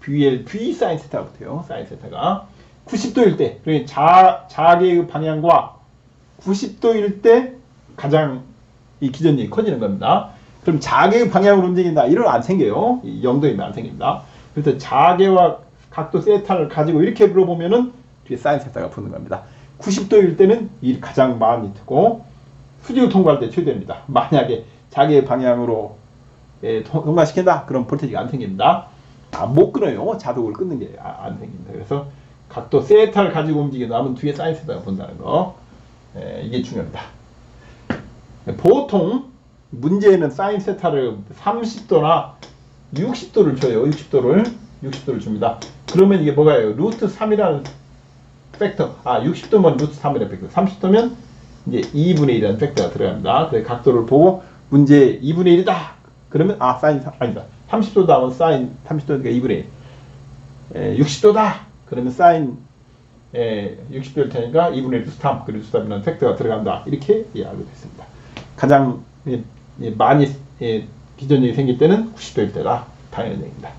V 사인 세타가 붙어요. 사인 세타가 90도일 때, 그러니까 자개의 방향과 90도일 때 가장 이 기전력이 커지는 겁니다. 그럼 자개의 방향으로 움직인다. 이런 안 생겨요. 0도이면 안 생깁니다. 그래서 자개와 각도 세타를 가지고 이렇게 물어보면은 뒤에 사인 세타가 붙는 겁니다. 90도일 때는 이 가장 마음이 트고 수직을 통과할 때 최대입니다. 만약에 자개의 방향으로 통과시킨다. 그럼 볼테이지가 안 생깁니다. 못 끊어요. 자동으로 끊는 게 안 생깁니다. 그래서 각도 세타를 가지고 움직이면 뒤에 사인 세타가 본다는 거. 이게 중요합니다. 보통 문제에는 사인 세타를 30도나 60도를 줘요. 60도를 줍니다. 그러면 이게 뭐가요? 루트 3이라는 팩터. 60도면 루트 3이라는 팩터. 30도면 이제 2분의 1이라는 팩터가 들어갑니다. 그래서 각도를 보고 문제 2분의 1이다. 그러면 사인 아니다. 30도다 하면 사인 30도니까 2분의 1. 60도다. 그러면 사인 60도일 테니까 2분의 1 루트 3. 그리고 루트 3이라는 팩터가 들어간다. 이렇게 이해하고 있습니다. 가장 많이 기전력이 생길 때는 90도일 때다. 당연한 얘기입니다.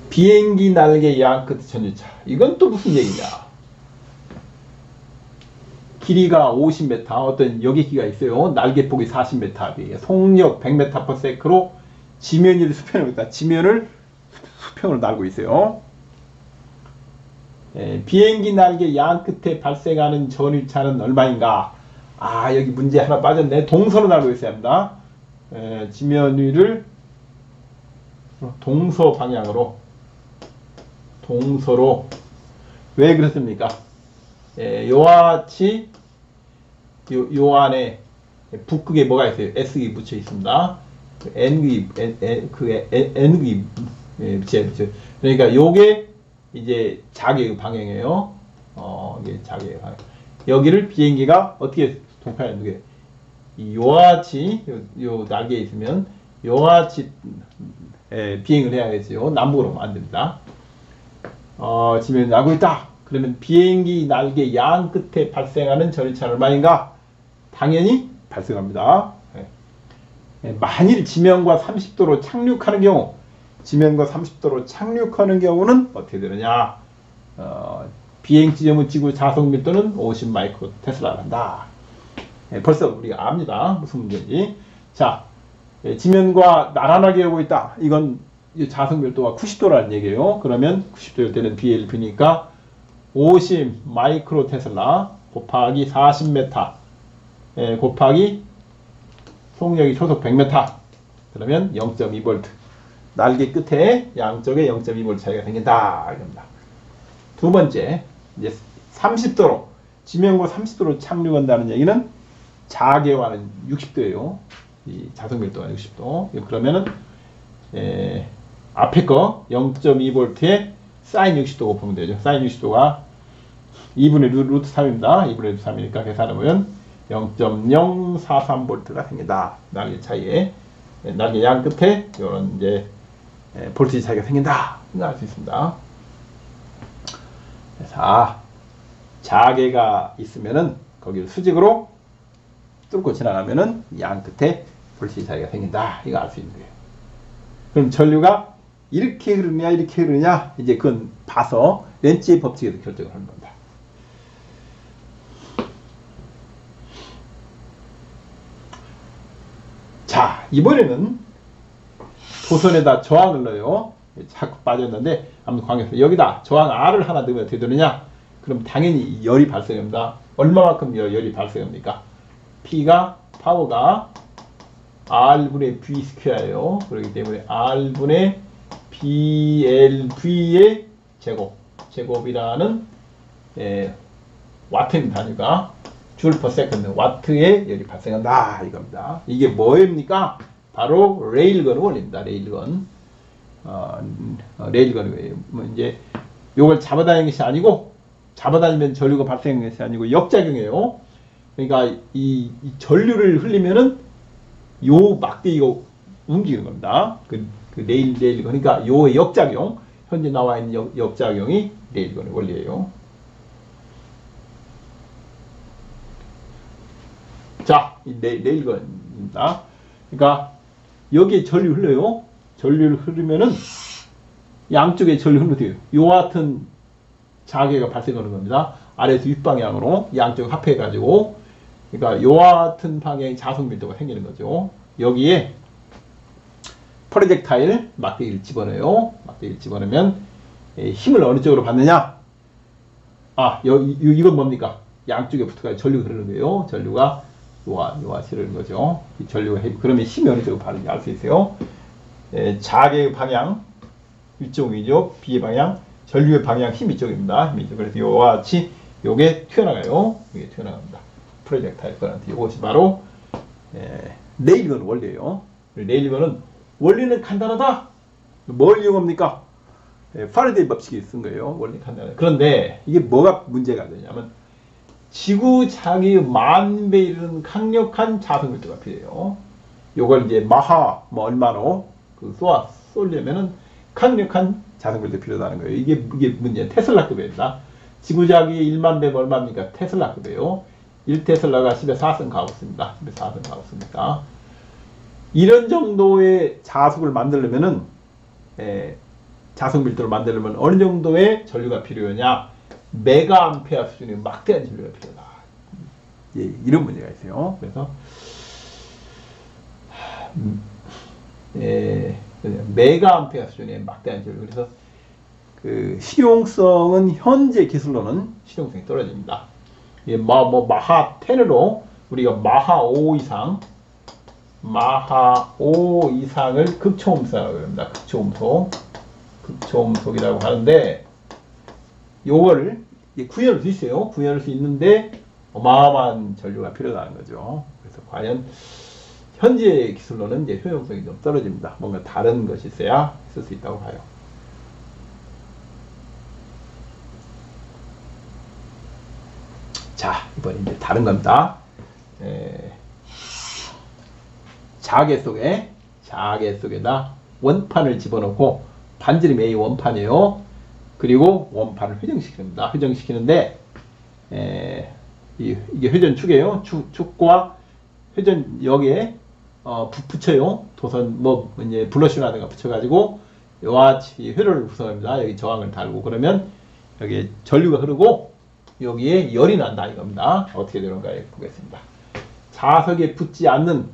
비행기 날개 양끝 전유차. 이건 또 무슨 얘기냐? 길이가 50m, 어떤 여객기가 있어요. 날개폭이 40m, 속력 100m/s로 지면 위를 수평으로 있다. 지면을 수평으로 날고 있어요. 비행기 날개 양 끝에 발생하는 전위차는 얼마인가? 여기 문제 하나 빠졌네. 동서로 날고 있어야 합니다. 지면 위를 동서 방향으로, 동서로. 왜 그렇습니까? 요와 같이 요 안에 북극에 뭐가 있어요? S극이 붙여 있습니다. N극이 붙여. 그러니까 요게 이제 자개의 방향이에요. 이게 자개의 방향. 여기를 비행기가 어떻게 통과하는 게 요와 같이 요 날개에 있으면 요와 같이 비행을 해야겠어요. 남북으로 안 됩니다. 지면이 나고 있다. 그러면 비행기 날개 양 끝에 발생하는 전위차는 얼마인가? 당연히 발생합니다. 만일 지면과 30도로 착륙하는 경우, 지면과 30도로 착륙하는 경우는 어떻게 되느냐? 비행 지점의 지구 자석 밀도는 50 마이크로 테슬라를 한다. 벌써 우리가 압니다. 무슨 문제인지. 자, 지면과 나란하게 오고 있다. 이건 자석 밀도가 90도라는 얘기예요. 그러면 90도일 때는 BLP니까 50 마이크로 테슬라 곱하기 40m 곱하기 속력이 초속 100m. 그러면 0.2V. 날개 끝에 양쪽에 0.2V 차이가 생긴다. 이겁니다. 두 번째, 이제 30도로, 지면과 30도로 착륙한다는 얘기는 자개와는 60도예요. 이 자석 밀도가 60도. 그러면은 앞에 거 0.2V에 사인 60도 곱하면 되죠. 사인 60도가 2분의 루트 3입니다. 2분의 루트 3이니까 계산해보면 0.043V가 생긴다. 날개 차이에, 날개 양 끝에 이런 이제 볼티지 차이가 생긴다. 알 수 있습니다. 그래서 자개가 있으면은 거기를 수직으로 뚫고 지나가면은 양 끝에 볼티지 차이가 생긴다. 이거 알 수 있는 거예요. 그럼 전류가 이렇게 흐르냐 이렇게 흐르냐 이제 그건 봐서 렌치의 법칙에서 결정을 하는 겁니다. 자, 이번에는 도선에다 저항을 넣어요. 자꾸 빠졌는데 아무튼 광역선 여기다 저항 R을 하나 넣으면 어떻게 되느냐? 그럼 당연히 열이 발생합니다. 얼마만큼 열이 발생합니까? P가 파워가 R분의 V 스퀘어예요. 그렇기 때문에 R분의 BLV의 제곱이라는 와트인 단위가 줄 퍼 세컨드 와트의 열이 발생한다 이겁니다. 이게 뭐입니까? 바로 레일건 원리입니다. 레일건. 레일건이 뭐 이제 요걸 잡아다니는 것이 아니고, 잡아다니면 전류가 발생하는 것이 아니고 역작용이에요. 그러니까 이 전류를 흘리면은 요 막대기가 움직이는 겁니다. 그 레일건. 그러니까 요 역작용, 현재 나와 있는 역작용이 레일건의 원리예요. 자, 이 레일건 있습니다. 그러니까 여기에 전류 흘러요. 전류를 흐르면은 양쪽에 전류 흐르돼요. 요와 같은 자개가 발생하는 겁니다. 아래에서 윗방향으로 양쪽 합해가지고, 그러니까 요와 같은 방향의 자석 밀도가 생기는 거죠. 여기에 프로젝타일 막대기를 집어넣어요. 막대기를 집어넣으면 힘을 어느 쪽으로 받느냐? 이건 뭡니까? 양쪽에 붙어가 전류가 흐르는 거예요. 전류가 요와 흐르는 거죠. 이 전류가 그러면 힘이 어느 쪽으로 받는지 알 수 있어요. 자개의 방향 이쪽이죠. B의 방향, 전류의 방향 힘 이쪽입니다. 힘 이쪽. 그래서 요와 같이 요게 튀어나가요. 이게 튀어나갑니다. 프로젝타일 커런트. 이것이 바로 레일건 원리예요. 레일건은 원리는 간단하다. 뭘 이용합니까? 파라데이 법칙이 쓴 거예요. 원리 간단해. 그런데 이게 뭐가 문제가 되냐면 지구 자기의 10,000배 이르는 강력한 자석 밀도가 필요해요. 요걸 이제 마하 얼마로 쏘려면은 강력한 자석 밀도 필요하다는 거예요. 이게 문제. 테슬라급입니다. 지구 자기의 10,000배 얼마입니까? 테슬라급이에요. 1테슬라가 10에 4승 가고있습니다. 10에 4승 가고있습니까? 이런 정도의 자석을 만들려면은 자석 밀도를 만들려면 어느 정도의 전류가 필요하냐? 메가암페어 수준의 막대한 전류가 필요하다. 이런 문제가 있어요. 그래서 메가암페어 수준의 막대한 전류. 그래서 그 실용성은 현재 기술로는 실용성이 떨어집니다. 마하 10으로 우리가 마하 5 이상을 극초음속이라고 합니다. 극초음속이라고 하는데 요거를 구현할 수 있어요. 구현할 수 있는데 어마어마한 전류가 필요하다는 거죠. 그래서 과연 현재 기술로는 이제 효용성이 좀 떨어집니다. 뭔가 다른 것이 있어야 쓸 수 있다고 봐요. 자, 이번에 이제 다른 겁니다. 자개 속에다 원판을 집어넣고, 반지름 A 원판이에요. 그리고 원판을 회전시킵니다. 회전시키는데 이게 회전축이에요. 축과 회전 여기에 붙여요. 도선 이제 블러시라든가 붙여가지고 이와 같이 회로를 구성합니다. 여기 저항을 달고, 그러면 여기 전류가 흐르고 여기에 열이 난다 이겁니다. 어떻게 되는가 보겠습니다. 자석에 붙지 않는,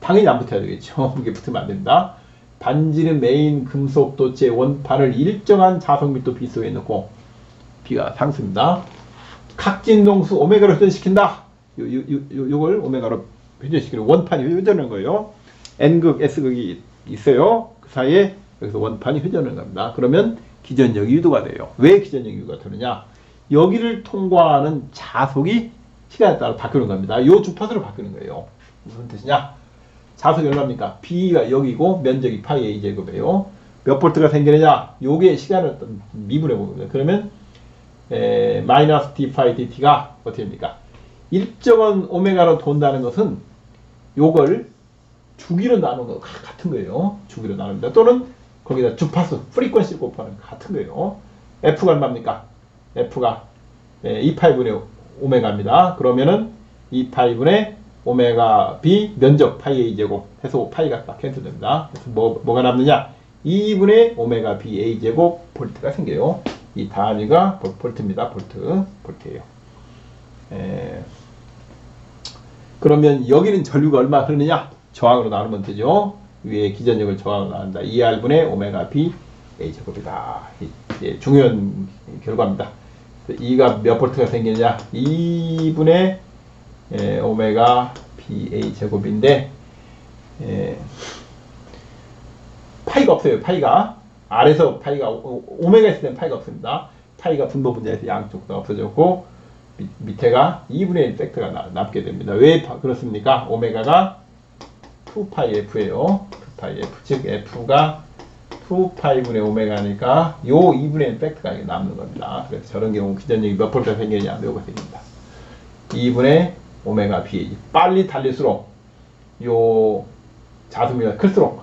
당연히 안 붙어야 되겠죠. 이게 붙으면 안 됩니다. 반지름 메인 금속 도체 원판을 일정한 자석 밀도 B 속에 넣고, B가 상수입니다. 각진동수 오메가로 회전시킨다. 요걸 오메가로 회전시키는, 원판이 회전하는 거예요. N극, S극이 있어요. 그 사이에 여기서 원판이 회전하는 겁니다. 그러면 기전력이 유도가 돼요. 왜 기전력이 유도가 되느냐? 여기를 통과하는 자석이 시간에 따라 바뀌는 겁니다. 요 주파수로 바뀌는 거예요. 무슨 뜻이냐? 자석이 얼마입니까? B가 여기고 면적이 파이 A 제곱이에요. 몇 볼트가 생기느냐? 요게 시간을 미분해 봅니다. 그러면 마이너스 D 파이 DT가 어떻게 됩니까? 일정한 오메가로 돈다는 것은 요걸 주기로 나누는 거 같은 거예요. 주기로 나눕니다. 또는 거기다 주파수, 프리퀀시 곱하는 거 같은 거예요. F가 얼마입니까? F가 2파이분의 오메가입니다. 그러면은 2파이분의 오메가 B 면적 파이 A 제곱 해서 파이가 딱 캔슬됩니다. 그래서 뭐가 남느냐? 2분의 오메가 B A 제곱 볼트가 생겨요. 이 단위가 볼트입니다. 볼트예요. 그러면 여기는 전류가 얼마 흐르느냐? 저항으로 나누면 되죠. 위에 기전력을 저항으로 나눈다. 2R분의 오메가 B A 제곱이다. 이게 중요한 결과입니다. 2가 몇 볼트가 생기느냐? 2분의 오메가 BA 제곱인데 파이가 없어요. 파이가 아래서 파이가 오메가 있을 때는 파이가 없습니다. 파이가 분모 분자에서 양쪽 다 없어졌고 밑에가 2분의 1 팩터가 남게 됩니다. 왜 그렇습니까? 오메가가 2파이 F예요. 2파이 F, 즉 F가 2파이분의 오메가니까 요 2분의 1 팩터가 남는 겁니다. 그래서 저런 경우 기전력이 몇 볼트가 생기느냐? 요거 생깁니다. 2분의 오메가 B. 빨리 달릴수록 요 자석미가 클수록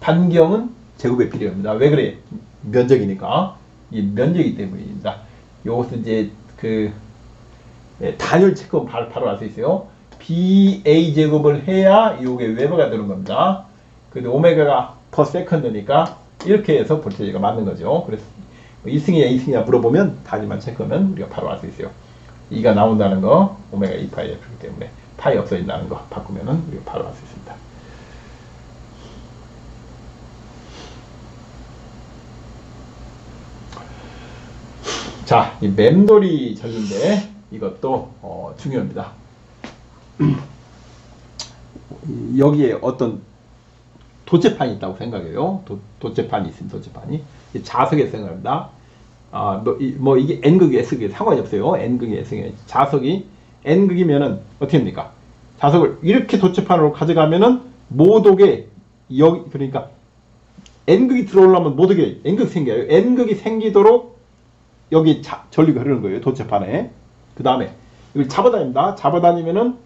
반경은 제곱에 필요합니다. 왜 그래? 면적이니까. 이 면적이기 때문입니다. 요것은 이제 단열 체크는 바로 알 수 있어요. BA 제곱을 해야 이게 웨버가 되는 겁니다. 근데 오메가가 per second니까 이렇게 해서 볼테이지가 맞는 거죠. 그래서 2승이냐 2승이냐 물어보면 다지만 체크하면 우리가 바로 알 수 있어요. 2가 나온다는 거 오메가 2파이 F이기 때문에 파이 없어진다는 거 바꾸면은 우리가 바로 알 수 있습니다. 자, 이 맴돌이 전류인데 이것도 중요합니다. 여기에 어떤 도체판이 있다고 생각해요. 도체판이 있습니다. 도체판이 자석에 생각합니다. 이게 N극이 S극이 상관이 없어요. N극이 S극이 자석이 N극이면은 어떻게 됩니까? 자석을 이렇게 도체판으로 가져가면은 모독에 여기 그러니까 N극이 들어오려면 모독에 N극이 생겨요. N극이 생기도록 여기 전류가 흐르는 거예요. 도체판에. 그 다음에 이걸 잡아다닙니다. 잡아다니면은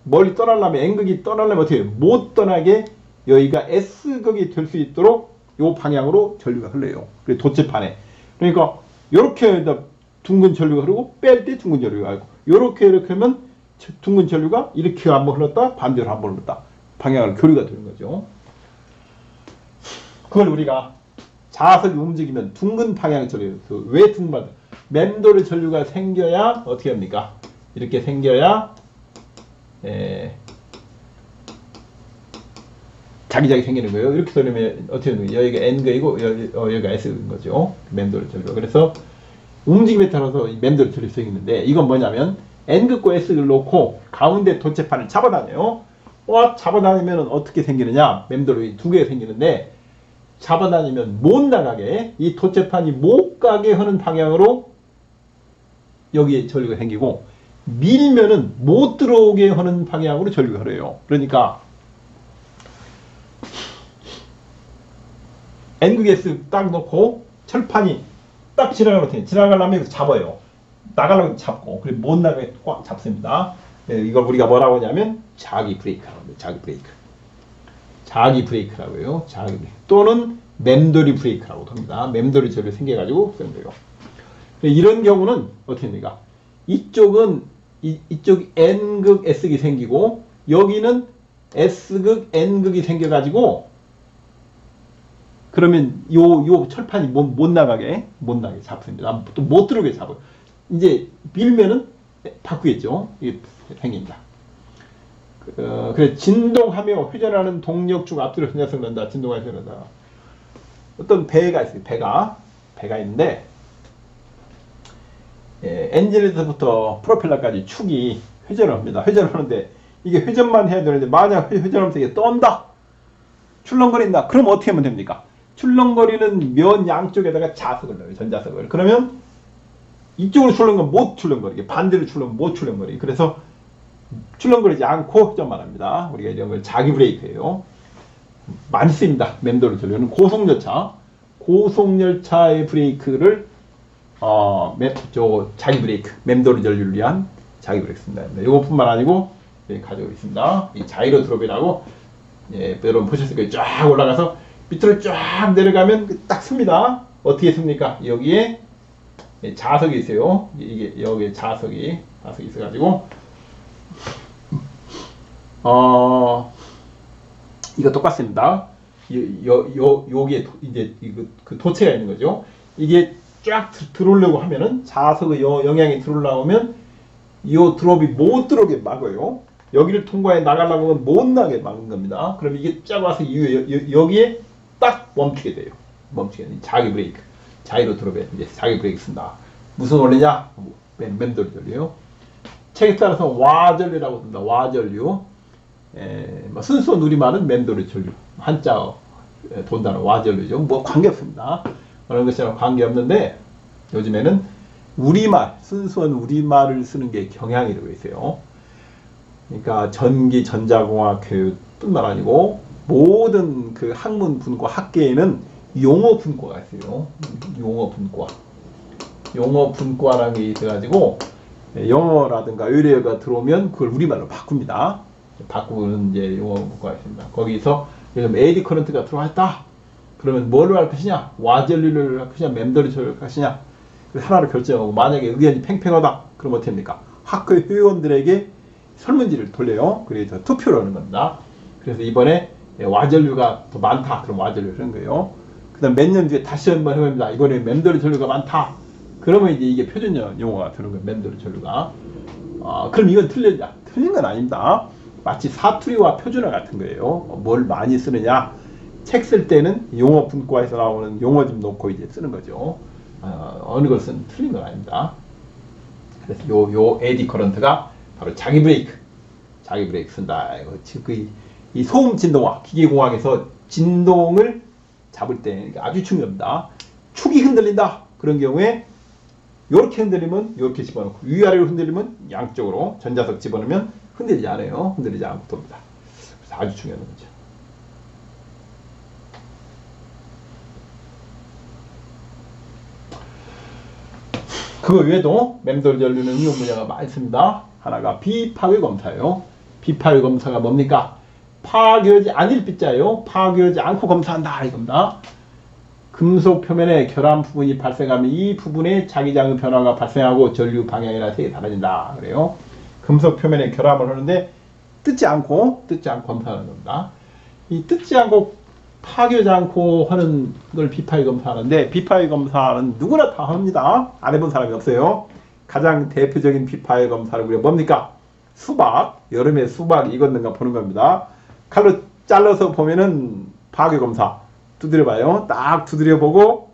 멀리 떠나려면 N극이 떠나려면 어떻게 해요? 못 떠나게 여기가 S극이 될 수 있도록 이 방향으로 전류가 흘러요. 그래서 도체판에. 그러니까 이렇게 둥근 전류가 흐르고 뺄 때 둥근 전류가 가고 이렇게 하면 둥근 전류가 이렇게 한번 흘렀다 반대로 한번 흘렀다 방향을 교류가 되는 거죠. 그걸 우리가 자석이 움직이면 둥근 방향 전류 왜 둥근 방향 맴돌의 전류가 생겨야 어떻게 합니까? 이렇게 생겨야 자기자기 생기는 거예요. 이렇게 되면 어떻게 되는 거예요? 여기가 N극이고 여기가 S극인 거죠. 맴돌의 전류가. 그래서 움직임에 따라서 맴돌의 전류가 생기는데 이건 뭐냐면 N극과 S극을 놓고 가운데 도체판을 잡아다녀요. 잡아다니면 어떻게 생기느냐? 맴돌이 두 개가 생기는데 잡아다니면 못 나가게 이 도체판이 못 가게 하는 방향으로 여기에 전류가 생기고 밀면은 못 들어오게 하는 방향으로 전류가 흐려요. 그러니까 N극 S 딱 놓고 철판이 딱 지나가려면 잡아요. 나가려면 잡고 그리고 못 나가게 꽉 잡습니다. 이걸 우리가 뭐라고 하냐면 자기 브레이크라고 합니다. 자기 브레이크. 자기 브레이크라고요. 자기 브레이크. 또는 맴돌이 브레이크라고도 합니다. 맴돌이 전류 생겨가지고 쓰면 돼요. 이런 경우는 어떻게 됩니까? 이쪽은 이쪽 N극 S극이 생기고 여기는 S극 N극이 생겨가지고 그러면 요 철판이 못 나가게 잡습니다. 또 못 들어오게 잡아요. 이제 밀면은 바꾸겠죠. 이게 생깁니다. 그래 진동하며 회전하는 동력 중 앞뒤로 현자성 난다. 진동하며 회전한다. 어떤 배가 있어요. 배가 있는데 엔진에서부터 프로펠러까지 축이 회전을 합니다. 회전을 하는데 이게 회전만 해야 되는데 만약 회전하면서 이게 떤다. 출렁거린다. 그럼 어떻게 하면 됩니까? 출렁거리는 면 양쪽에다가 자석을 넣어요. 전자석을. 그러면 이쪽으로 출렁거리면 못 출렁거리게 반대로 출렁거리면 못 출렁거리게. 그래서 출렁거리지 않고 회전만 합니다. 우리가 이런 걸 자기 브레이크예요. 많이 쓰입니다. 맴돌의 전류는 고속열차의 브레이크를 자기 브레이크, 맴돌의 전류를 위한 자기 브레이크 씁니다. 이것뿐만 아니고 가지고 있습니다. 이 자이로 드롭이라고 여러분 보셨을 거예요. 쫙 올라가서 밑으로 쫙 내려가면 딱 씁니다. 어떻게 씁니까? 여기에 자석이 있어요. 이게 여기에 자석이 있어가지고 이거 똑같습니다. 여기에 이제 그 도체가 있는 거죠. 이게 쫙 들어오려고 하면은 자석의 영향이 들어오려면 이 드롭이 못 들어오게 막아요. 여기를 통과해 나가려고 하면 못 나게 막는 겁니다. 그럼 이게 쫙 와서 여기에 딱 멈추게 돼요. 자기 브레이크. 자이로 드롭에 이제 자기 브레이크 쓴다. 무슨 원리냐? 맴돌이 전류요. 책에 따라서 와전류라고 씁니다. 와전류. 순수한 우리말은 맴돌이 전류. 한자 본다는 와전류죠. 뭐 관계없습니다. 그런 것이랑 관계없는데 요즘에는 순수한 우리말을 쓰는 게 경향이 되고 있어요. 그러니까 전기 전자공학 교육뿐만 아니고 모든 그 학문 분과 학계에는 용어 분과가 있어요. 용어 분과라는 게 있어가지고 영어라든가 의뢰어가 들어오면 그걸 우리말로 바꿉니다. 바꾸는 이제 용어 분과가 있습니다. 거기서 에디 커런트가 들어왔다. 그러면 뭘로 할 것이냐? 와전류를 할 것이냐? 맴돌이 전류를 할 것이냐? 하나를 결정하고 만약에 의견이 팽팽하다. 그럼 어떻게 합니까? 학교 회원들에게 설문지를 돌려요. 그래서 투표를 하는 겁니다. 그래서 이번에 와전류가 더 많다. 그럼 와전류를 하는 거예요. 그 다음 몇 년 뒤에 다시 한번 해봅니다. 이번에 맴돌이 전류가 많다. 그러면 이제 이게 표준 용어가 되는 거예요. 맴돌이 전류가. 그럼 이건 틀렸냐? 틀린 건 아닙니다. 마치 사투리와 표준어 같은 거예요. 뭘 많이 쓰느냐? 책 쓸 때는 용어 분과에서 나오는 용어 좀 놓고 이제 쓰는 거죠. 어느 것은 틀린 건 아닙니다. 그래서 요 에디 커런트가 바로 자기 브레이크 쓴다. 이 소음 진동화, 기계공학에서 진동을 잡을 때 아주 중요합니다. 축이 흔들린다. 그런 경우에 이렇게 흔들리면 이렇게 집어넣고 위아래로 흔들리면 양쪽으로 전자석 집어넣으면 흔들리지 않아요. 흔들리지 않고 돕니다. 그래서 아주 중요한 거죠. 그 외에도 맴돌 전류는 이온 분야가 많이 있습니다. 하나가 비파괴 검사예요. 비파괴 검사가 뭡니까? 파괴하지 않을 빗자예요. 파괴하지 않고 검사한다 이겁니다. 금속 표면에 결함 부분이 발생하면 이 부분에 자기장의 변화가 발생하고 전류 방향이나 색이 달라진다. 그래요. 금속 표면에 결함을 하는데 뜯지 않고 검사하는 겁니다. 이 뜯지 않고 파괴하지 않고 하는 걸 비파괴 검사하는데, 비파괴 검사는 누구나 다 합니다. 안 해본 사람이 없어요. 가장 대표적인 비파괴 검사는 우리가 뭡니까? 수박, 여름에 수박 익었는가 보는 겁니다. 칼로 잘라서 보면은 파괴 검사 두드려봐요. 딱 두드려보고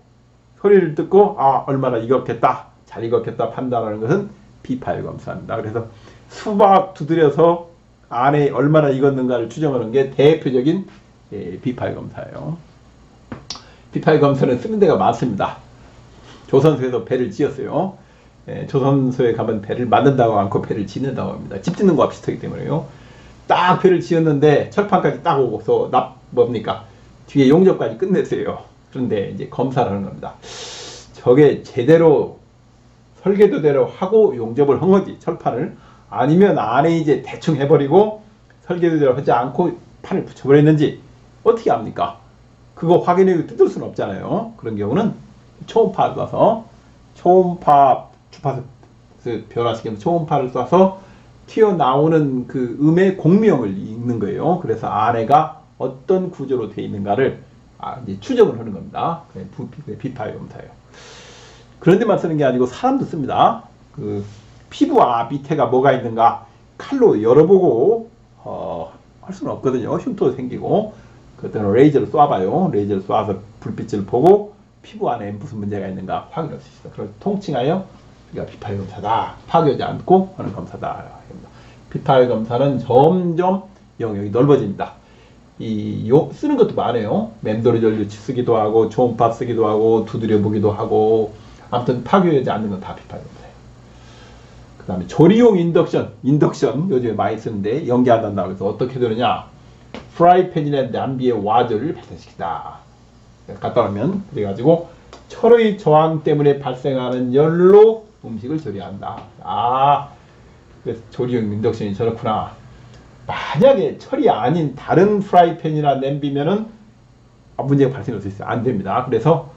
소리를 듣고 얼마나 익었겠다, 잘 익었겠다 판단하는 것은 비파괴 검사입니다. 그래서 수박 두드려서 안에 얼마나 익었는가를 추정하는 게 대표적인 비파괴 검사예요. 비파괴 검사는 쓰는 데가 많습니다. 조선소에서 배를 지었어요. 조선소에 가면 배를 만든다고 않고 배를 짓는다고 합니다. 집 짓는 거와 비슷하기 때문에요. 딱 배를 지었는데 철판까지 딱 오고서 뭡니까? 뒤에 용접까지 끝냈어요. 그런데 이제 검사를 하는 겁니다. 저게 제대로 설계도대로 하고 용접을 한 거지, 철판을. 아니면 안에 이제 대충 해버리고 설계도대로 하지 않고 판을 붙여버렸는지 어떻게 합니까? 그거 확인해 뜯을 수는 없잖아요. 그런 경우는 초음파를 쏴서, 초음파 주파수 변화시키면 초음파를 쏴서 튀어나오는 그 음의 공명을 읽는 거예요. 그래서 안에가 어떤 구조로 되어 있는가를 이제 추정을 하는 겁니다. 비파괴 검사예요. 그런 데만 쓰는 게 아니고 사람도 씁니다. 그 피부 밑에가 뭐가 있는가 칼로 열어보고 할 수는 없거든요. 흉터 생기고. 그때는 레이저를 쏴봐요. 레이저를 쏴서 불빛을 보고 피부 안에 무슨 문제가 있는가 확인할 수 있어요. 그걸 통칭하여 우리가 비파괴 검사다, 파괴하지 않고 하는 검사다. 비파괴 검사는 점점 영역이 넓어집니다. 쓰는 것도 많아요. 맴돌이 전류 쓰기도 하고, 초음파 쓰기도 하고, 두드려 보기도 하고. 아무튼 파괴하지 않는 건 다 비파괴 검사예요. 그 다음에 조리용 인덕션 요즘에 많이 쓰는데 연기 안 난다고 해서 어떻게 되느냐? 프라이팬이나 냄비에 와전을 발생시킨다. 갖다 놓으면 그래가지고 철의 저항 때문에 발생하는 열로 음식을 조리한다. 그래서 조리용 인덕션이 저렇구나. 만약에 철이 아닌 다른 프라이팬이나 냄비면은 문제가 발생할 수 있어요. 안 됩니다. 그래서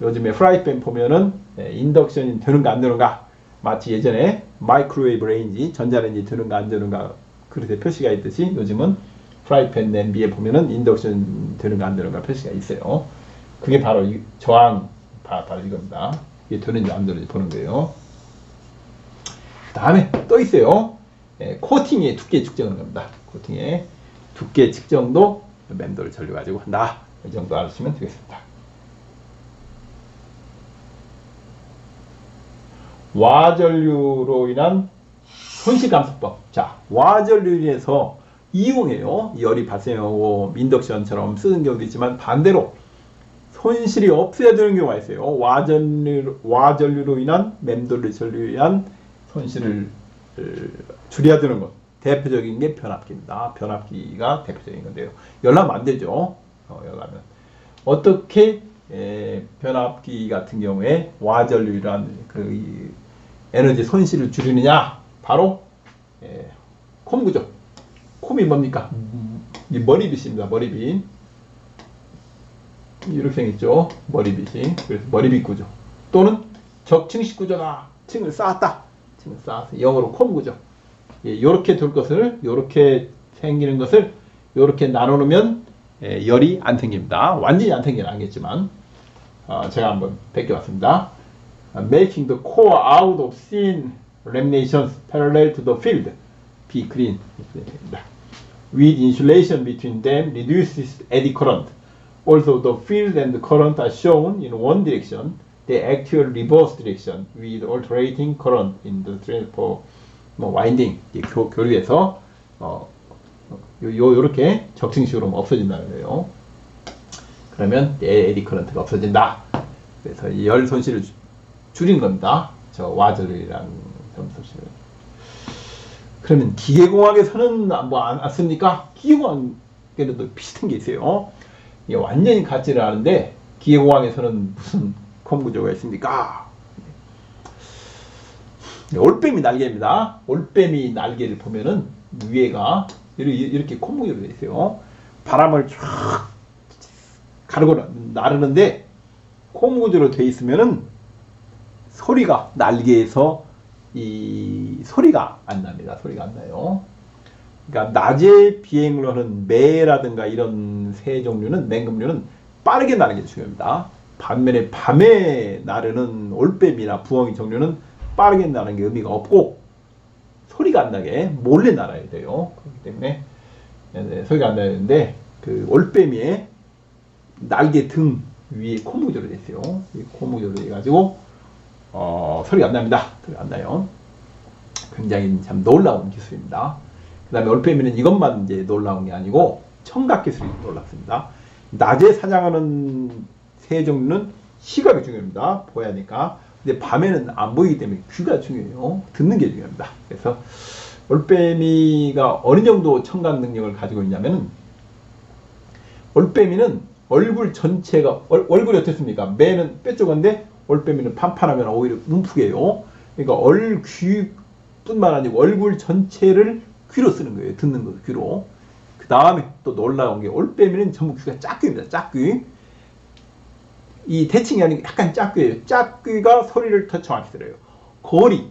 요즘에 프라이팬 보면은 인덕션이 되는가 안 되는가, 마치 예전에 마이크로웨이브 레인지, 전자레인지 되는가 안 되는가 그렇게 표시가 있듯이 요즘은 프라이팬 냄비에 보면은 인덕션 되는가 안 되는가 표시가 있어요. 그게 바로 저항, 바로 이겁니다. 이게 되는지 안 되는지 보는 거예요. 다음에 또 있어요. 코팅의 두께 측정하는 겁니다. 코팅의 두께 측정도 맴돌 전류 가지고 한다. 이 정도 알으시면 되겠습니다. 와전류로 인한 손실 감소법. 자, 와전류로 인해서 이용해요. 열이 발생하고 인덕션처럼 쓰는 경우도 있지만 반대로 손실이 없어야 되는 경우가 있어요. 와전류로 인한 맴돌 전류로 인한 손실을 줄여야 되는 것. 대표적인 게 변압기입니다. 변압기가 대표적인 건데요. 열나면 안 되죠. 열나면. 어떻게 변압기 같은 경우에 와전류란 그 에너지 손실을 줄이느냐? 바로 콤 구조. 콤이 뭡니까? 이 머리빗입니다. 머리빗. 이렇게 생겼죠. 머리빗이. 그래서 머리빗 구조. 또는 적층식 구조다. 층을 쌓았다. 층을 쌓아서 영어로 콤 구조. 요렇게 둘 것을, 요렇게 생기는 것을 요렇게 나눠놓으면 열이 안 생깁니다. 완전히 안 생기는 않겠지만, 제가 한번 베껴봤습니다. Making the core out of thin laminations parallel to the field, B green. With insulation between them reduces eddy current. Also, the field and the current are shown in one direction, the actual reverse direction, with alternating current in the transfer winding. 교류에서 요렇게 적층식으로 없어진다는 거예요. 그러면 에디 커런트가 없어진다. 그래서 열 손실을 줄인 겁니다. 저 와즐이라는 손실을. 그러면 기계공학에서는 뭐 안 씁니까? 기계공학에도 비슷한 게 있어요. 이게 완전히 같지는 않은데 기계공학에서는 무슨 콤 구조가 있습니까? 올빼미 날개입니다. 올빼미 날개를 보면은 위에가 이렇게 콤 구조로 되어 있어요. 바람을 쫙 가르고 나르는데 콤 구조로 되어 있으면은 소리가 날개에서 이 소리가 안 납니다. 소리가 안 나요. 그러니까 낮에 비행을 하는 매라든가 이런 새 종류는, 맹금류는 빠르게 나르는 게 중요합니다. 반면에 밤에 나르는 올빼미나 부엉이 종류는 빠르게 나르는 게 의미가 없고 소리가 안 나게 몰래 날아야 돼요. 그렇기 때문에 소리가 안 나야 되는데 그 올빼미의 날개 등 위에 콤 구조로 되어 있어요. 콤 구조로 돼가지고 소리가 안 납니다. 소리가 안 나요. 굉장히 참 놀라운 기술입니다. 그 다음에 올빼미는 이것만 이제 놀라운 게 아니고 청각 기술이 놀랍습니다. 낮에 사냥하는 새 종류는 시각이 중요합니다. 보여야 하니까. 근데 밤에는 안 보이기 때문에 귀가 중요해요. 듣는 게 중요합니다. 그래서 올빼미가 어느 정도 청각 능력을 가지고 있냐면은 올빼미는 얼굴 전체가 얼굴이 어떻습니까? 매는 뾰족한데 올빼미는 판판하면 오히려 움푹해요. 그러니까 귀뿐만 아니고 얼굴 전체를 귀로 쓰는 거예요. 듣는 거 귀로. 그 다음에 또 놀라운 게 올빼미는 전부 귀가 짝귀입니다. 짝귀. 이 대칭이 아니고 약간 짝귀예요. 짝귀가 소리를 더 정확히 들어요. 거리.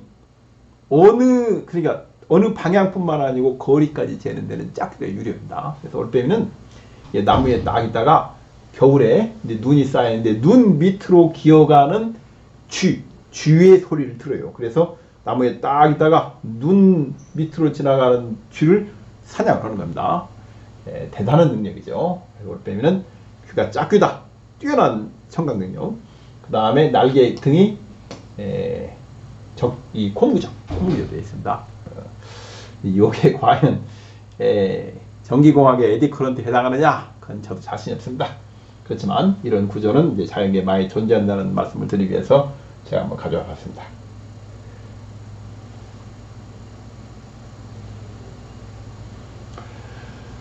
그러니까 어느 방향뿐만 아니고 거리까지 재는 데는 짝귀가 유리합니다. 그래서 올빼미는 나무에 딱 있다가 겨울에 이제 눈이 쌓이는데 눈 밑으로 기어가는 쥐의 소리를 들어요. 그래서 나무에 딱 있다가 눈 밑으로 지나가는 쥐를 사냥하는 겁니다. 대단한 능력이죠. 올빼미는 귀가 짝귀다. 뛰어난 청각 능력. 그 다음에 날개 등이 이 콤구조 되어 있습니다. 이게 과연 전기공학의 에디 커런트에 해당하느냐? 그건 저도 자신이 없습니다. 그렇지만 이런 구조는 이제 자연계에 많이 존재한다는 말씀을 드리기 위해서 제가 한번 가져와 봤습니다.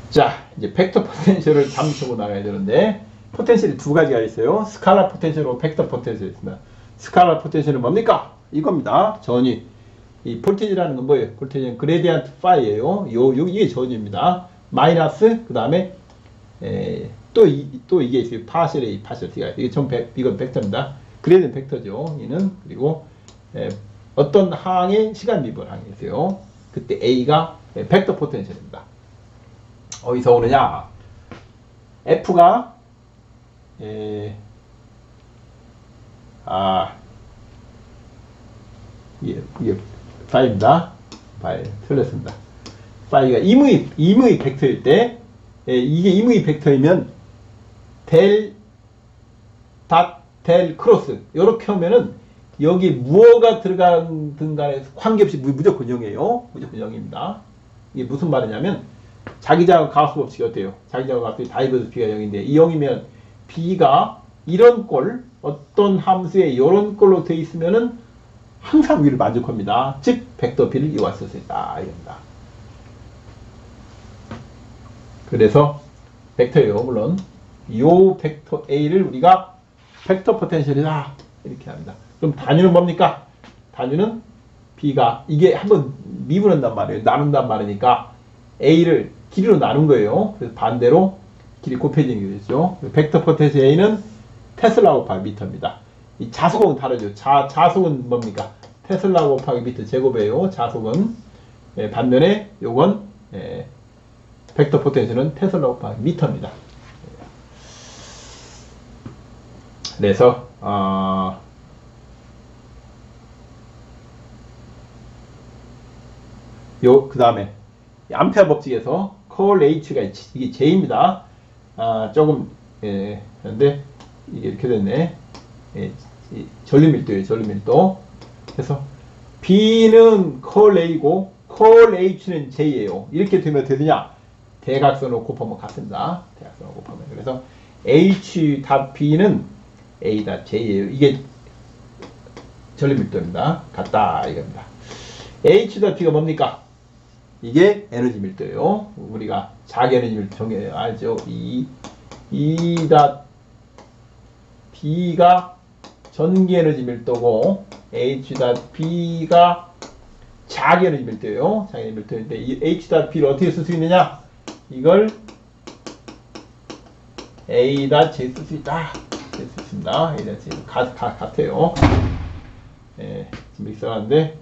자, 이제 벡터 포텐셜을 잠수고 나가야 되는데 포텐셜이 두 가지가 있어요. 스칼라 포텐셜과 벡터 포텐셜이 있습니다. 스칼라 포텐셜은 뭡니까? 이겁니다. 전위. 이 볼테이지라는 건 뭐예요? 볼테이지는 그레디언트 파이예요. 이게 전위입니다. 마이너스 그 다음에 또 이게 있어요. 파셜 A, 파셜 T가 이건 벡터입니다. 그레디언트 벡터죠. 이는 그리고 어떤 항의 시간 미분 항이 있어요. 그때 A가 벡터 포텐셜입니다. 어디서 오느냐? F가 이게 파이입니다. 파이 틀렸습니다. 파이가 임의 벡터일 때 이게 임의 벡터이면 델 크로스 이렇게 하면은 여기 무어가 들어가든 간에 관계없이 무조건 0이에요. 무조건 0입니다. 이게 무슨 말이냐면 자기장과 가스 법칙이 어때요? 자기장과 가스 다이버스 B가 0인데 이 0이면 B가 이런 꼴 어떤 함수에 이런 꼴로 되어 있으면은 항상 위를 만족합니다. 즉 벡터 B를 이용할 수 있다 이겁니다. 그래서 벡터예요. 물론 이 벡터 A를 우리가 벡터 포텐셜이다 이렇게 합니다. 그럼 단위는 뭡니까? 단위는 B가 이게 한번 미분한단 말이에요. 나눈단 말이니까 A를 길이로 나눈 거예요. 그래서 반대로 길이 곱해지는 게 되죠. 벡터 포텐셜 A는 테슬라 곱하기 미터입니다. 이 자속은 다르죠. 자속은 뭡니까? 테슬라 곱하기 미터 제곱이에요. 자속은 반면에 요건 벡터 포텐셜은 테슬라 곱하기 미터입니다. 그래서 그 다음에 암페어 법칙에서 콜 H가 이게 J입니다. 조금 그런데 이게 이렇게 됐네. 전류밀도예요. 전류밀도. 그래서 B는 콜 A고 콜 H는 J예요. 이렇게 되면 되느냐? 대각선으로 곱하면 같습니다. 대각선으로 곱하면. 그래서 H.B는 A.J예요. 이게 전류밀도입니다. 같다 이겁니다. H.B가 뭡니까? 이게 에너지 밀도예요. 우리가 자기 에너지 밀도 정해 알죠? B가 전기 에너지 밀도고 H.B가 자기 에너지 밀도예요. 자기 에너지 밀도인데 이 H.B를 어떻게 쓸 수 있느냐? 이걸 A.J 쓸 수 있다. 쓸 수 있습니다. A.J 같아요. 지금 익숙한데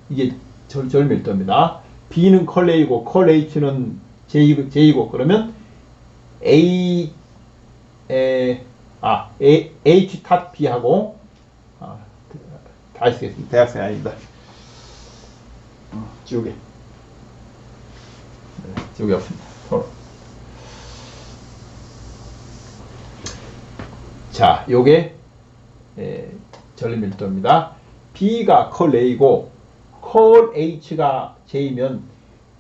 이게 전밀도입니다. B는 컬 A고 컬 H는 J이고 그러면 H.B하고 다시 쓰겠습니다. 대학생이 아닙니다. 지우개. 지우개 없습니다. 자, 요게 전류밀도입니다. B가 컬 A고 컬 H가 J면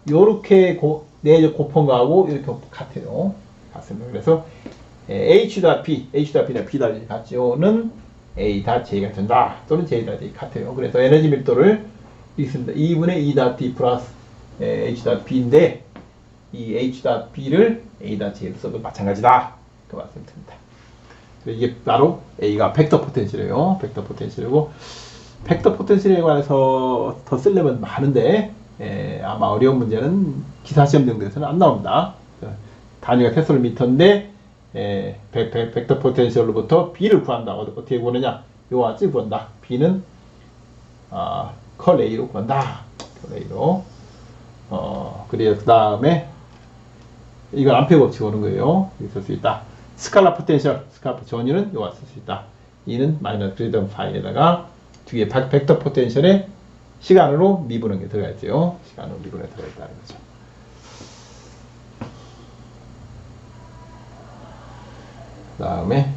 요렇게 내적 곱한 거하고 이렇게 같아요. 같습니다. 그래서 H다 B나 B다 같죠는 A.J가 된다. 또는 J.J 같아요. 그래서 에너지 밀도를 읽습니다. 2분의 E.D 플러스 H.B인데 이 H.B를 A.J로 써도 마찬가지다. 그 말씀드립니다. 이게 바로 A가 벡터 포텐셜이에요. 벡터 포텐셜이고 벡터 포텐셜에 관해서 더 쓰려면 많은데 아마 어려운 문제는 기사시험 정도에서는 안 나옵니다. 단위가 테슬미터인데 벡터 포텐셜로부터 B를 구한다. 어떻게 구하느냐? 요와 같이 구한다. B는 컬 A로 구한다. 컬 A로. 그래요. 그 다음에 이건 암페어 법칙 오는 거예요. 이렇게 쓸 수 있다. 스칼라 포텐셜, 스칼라 전위는 요와 쓸 수 있다. 이는 마이너스 그레이드 파이에다가 뒤에 벡터 포텐셜에 시간으로 미분한 게 들어가 있죠. 시간으로 미분에 들어가 있다는 거죠. 그 다음에